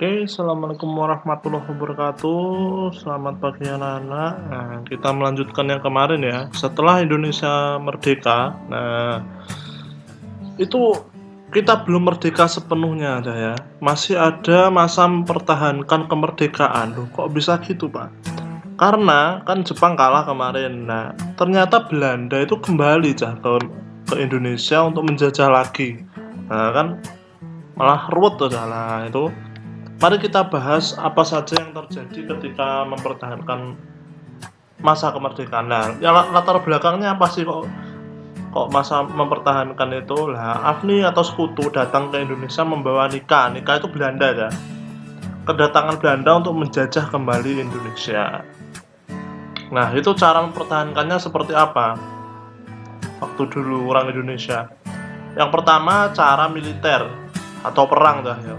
Oke, assalamualaikum warahmatullahi wabarakatuh. Selamat pagi anak-anak. Nah, kita melanjutkan yang kemarin ya. Setelah Indonesia merdeka, nah itu kita belum merdeka sepenuhnya aja ya. Masih ada masa mempertahankan kemerdekaan. Loh, kok bisa gitu, Pak? Karena kan Jepang kalah kemarin. Nah, ternyata Belanda itu kembali ke Indonesia untuk menjajah lagi. Nah, kan malah ruwet tuh lah itu. Mari kita bahas apa saja yang terjadi ketika mempertahankan masa kemerdekaan. Nah, yang latar belakangnya apa sih kok masa mempertahankan itu? Lah, Afni atau sekutu datang ke Indonesia membawa Nika. Nika itu Belanda ya. Kedatangan Belanda untuk menjajah kembali Indonesia. Nah, itu cara mempertahankannya seperti apa? Waktu dulu orang Indonesia. Yang pertama cara militer atau perang dah ya.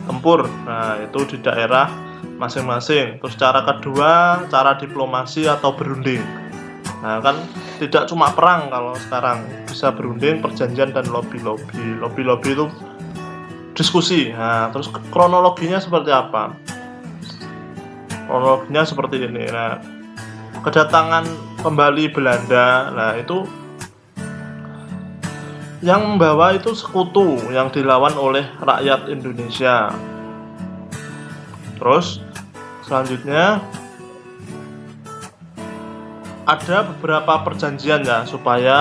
Tempur. Nah, itu di daerah masing-masing. Terus cara kedua, cara diplomasi atau berunding. Nah, kan tidak cuma perang kalau sekarang, bisa berunding, perjanjian dan lobby-lobby. Lobby-lobby itu diskusi. Nah, terus kronologinya seperti apa? Kronologinya seperti ini. Nah, kedatangan kembali Belanda. Nah, itu yang membawa itu sekutu yang dilawan oleh rakyat Indonesia. Terus selanjutnya ada beberapa perjanjian ya supaya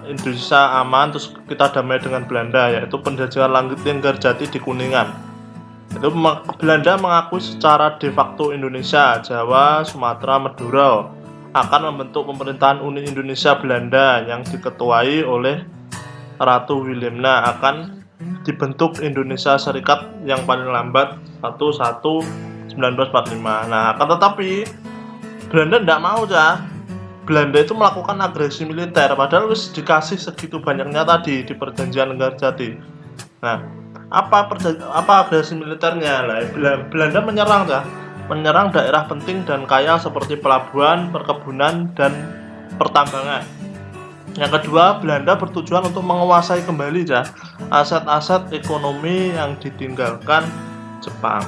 Indonesia aman, terus kita damai dengan Belanda, yaitu penjajahan Linggarjati di Kuningan. Itu Belanda mengakui secara de facto Indonesia, Jawa, Sumatera, Madura akan membentuk pemerintahan Uni Indonesia Belanda yang diketuai oleh Ratu Wilhelmina. Akan dibentuk Indonesia Serikat yang paling lambat 1/1/1945. Nah, akan tetapi Belanda tidak mau ya. Belanda itu melakukan agresi militer padahal wis dikasih segitu banyaknya tadi di perjanjian Linggarjati. Nah, apa agresi militernya? Nah, Belanda menyerang daerah penting dan kaya seperti pelabuhan, perkebunan dan pertambangan. Yang kedua, Belanda bertujuan untuk menguasai kembali ya aset-aset ekonomi yang ditinggalkan Jepang.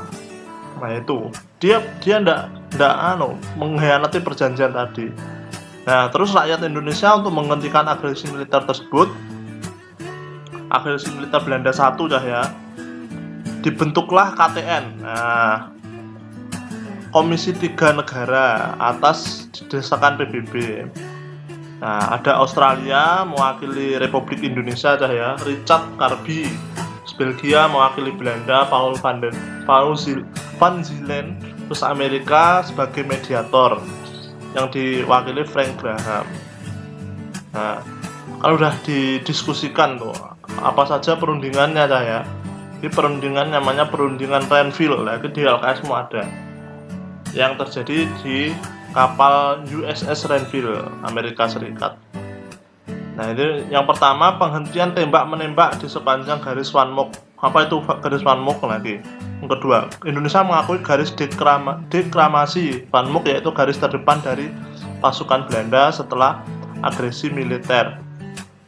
Nah, itu dia ndak mengkhianati perjanjian tadi. Nah, terus rakyat Indonesia untuk menghentikan agresi militer tersebut, agresi militer Belanda 1 ya, dibentuklah KTN. Nah, Komisi 3 Negara atas desakan PBB. Nah, ada Australia mewakili Republik Indonesia ya, Richard Karby. Belgia mewakili Belanda, Paul van Zielen. Terus Amerika sebagai mediator yang diwakili Frank Graham. Nah, kalau udah didiskusikan tuh apa saja perundingannya ya. Ini perundingan namanya perundingan Renville, itu di LKS semua ada. Yang terjadi di kapal USS Renville, Amerika Serikat. Nah, ini yang pertama penghentian tembak-menembak di sepanjang garis Van Mook. Apa itu garis Van Mook lagi? Yang kedua, Indonesia mengakui garis deklamasi Van Mook, yaitu garis terdepan dari pasukan Belanda setelah agresi militer.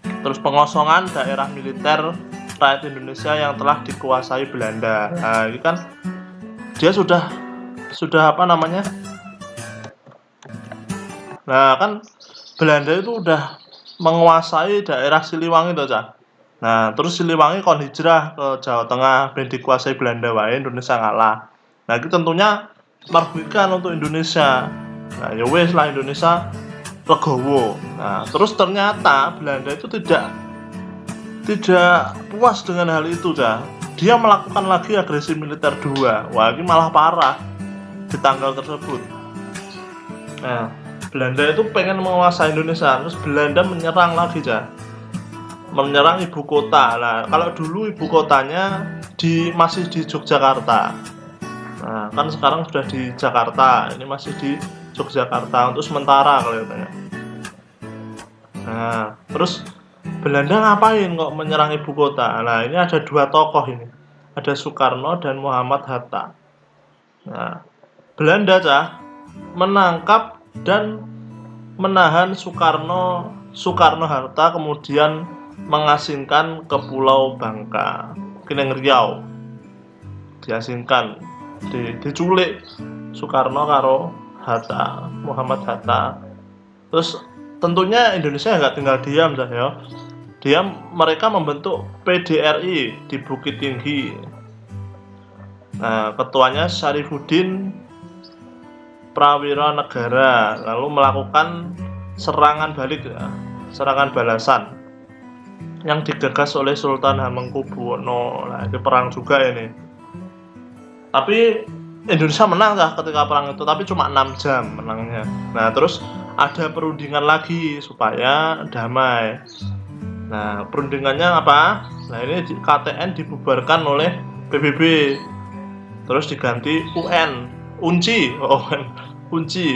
Terus pengosongan daerah militer rakyat Indonesia yang telah dikuasai Belanda. Nah, ini kan dia sudah apa namanya? Nah, kan Belanda itu udah menguasai daerah Siliwangi itu aja. Nah, terus Siliwangi kon hijrah ke Jawa Tengah, ben dikuasai Belanda wae, Indonesia ngalah. Nah, itu tentunya merugikan untuk Indonesia. Nah, ya wes lah Indonesia legowo. Nah, terus ternyata Belanda itu tidak puas dengan hal itu ya. Dia melakukan lagi agresi militer 2. Wah, ini malah parah di tanggal tersebut. Nah, Belanda itu pengen menguasai Indonesia, terus Belanda menyerang lagi ya, menyerang ibu kota. Nah, kalau dulu ibu kotanya masih di Yogyakarta. Nah, kan sekarang sudah di Jakarta, ini masih di Yogyakarta untuk sementara kelihatannya. Nah, terus Belanda ngapain kok menyerang ibu kota? Nah, ini ada dua tokoh ini, ada Soekarno dan Muhammad Hatta. Nah, Belanda menangkap dan menahan Soekarno Hatta, kemudian mengasingkan ke Pulau Bangka, Riau, diasingkan. diculik Soekarno karo Hatta, Muhammad Hatta. Terus tentunya Indonesia nggak tinggal diam ya. Mereka membentuk PDRI di Bukit Tinggi. Nah, ketuanya Syarifuddin Prawira Negara, lalu melakukan serangan balik ya, serangan balasan yang digagas oleh Sultan Hamengkubuwono. Nah, itu perang juga ini. Tapi Indonesia menang lah ketika perang itu, tapi cuma 6 jam menangnya. Nah, terus ada perundingan lagi supaya damai. Nah, perundingannya apa? Nah, ini KTN dibubarkan oleh PBB. Terus diganti UNCI,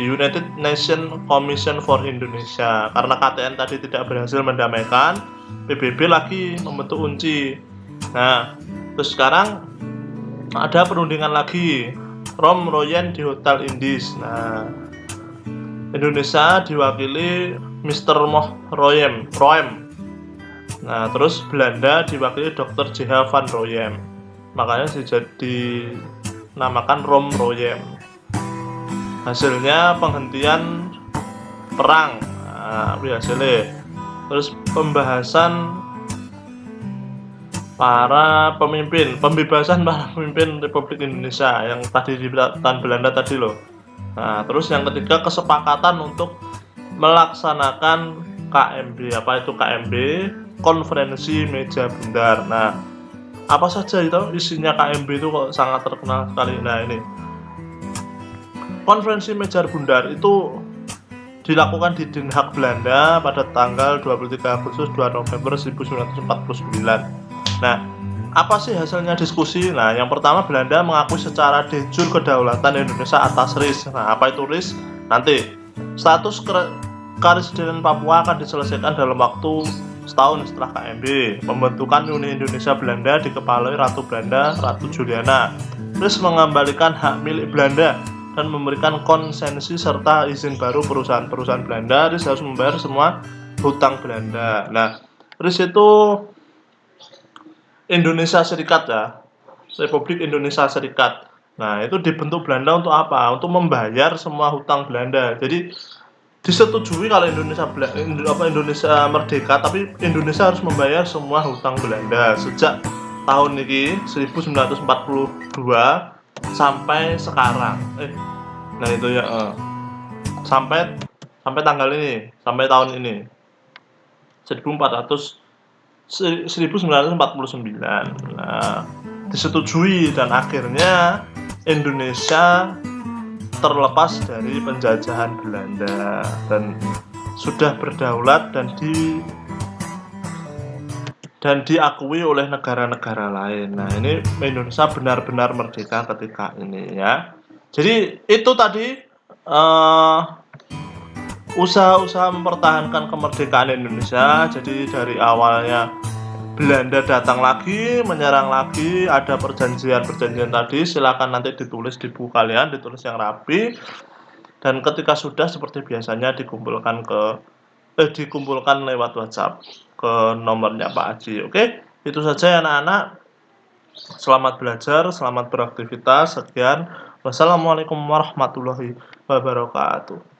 United Nations Commission for Indonesia. Karena KTN tadi tidak berhasil mendamaikan, PBB lagi membentuk UNCI. Nah, terus sekarang ada perundingan lagi, Rom Royen di Hotel Indis. Nah, Indonesia diwakili Mr. Moh Roem. Nah, terus Belanda diwakili Dr. J.H. van Rohem. Makanya dinamakan Rom Royen. Hasilnya penghentian perang. Nah, hasilnya. Terus pembahasan pembebasan para pemimpin Republik Indonesia yang tadi di tahan Belanda tadi loh. Nah, terus yang ketiga kesepakatan untuk melaksanakan KMB. Apa itu KMB? Konferensi Meja Bundar. Nah, apa saja itu isinya KMB itu kok sangat terkenal sekali. Nah, ini Konferensi Meja Bundar itu dilakukan di Den Haag, Belanda pada tanggal 23 Agustus 2 November 1949. Nah, apa sih hasilnya diskusi? Nah, yang pertama Belanda mengakui secara de jure kedaulatan Indonesia atas RIS. Nah, apa itu RIS? Nanti status Karesiden Papua akan diselesaikan dalam waktu setahun setelah KMB. Pembentukan Uni Indonesia Belanda dikepalai Ratu Belanda, Ratu Juliana. RIS mengembalikan hak milik Belanda dan memberikan konsesi serta izin baru perusahaan-perusahaan Belanda. RIS harus membayar semua hutang Belanda. Nah, RIS itu Indonesia Serikat ya, Republik Indonesia Serikat. Nah, itu dibentuk Belanda untuk apa? Untuk membayar semua hutang Belanda. Jadi disetujui kalau Indonesia merdeka, tapi Indonesia harus membayar semua hutang Belanda sejak tahun ini 1942 sampai sekarang. Nah itu ya, sampai tanggal ini, sampai tahun ini 1949. Nah, disetujui dan akhirnya Indonesia terlepas dari penjajahan Belanda dan sudah berdaulat dan diakui oleh negara-negara lain. Nah, ini Indonesia benar-benar merdeka ketika ini ya. Jadi itu tadi usaha-usaha mempertahankan kemerdekaan Indonesia. Jadi dari awalnya Belanda datang lagi, menyerang lagi, ada perjanjian tadi, silakan nanti ditulis di buku kalian, ditulis yang rapi. Dan ketika sudah seperti biasanya dikumpulkan lewat WhatsApp ke nomornya Pak Haji. Oke, itu saja ya anak-anak. Selamat belajar, selamat beraktivitas. Sekian. Wassalamualaikum warahmatullahi wabarakatuh.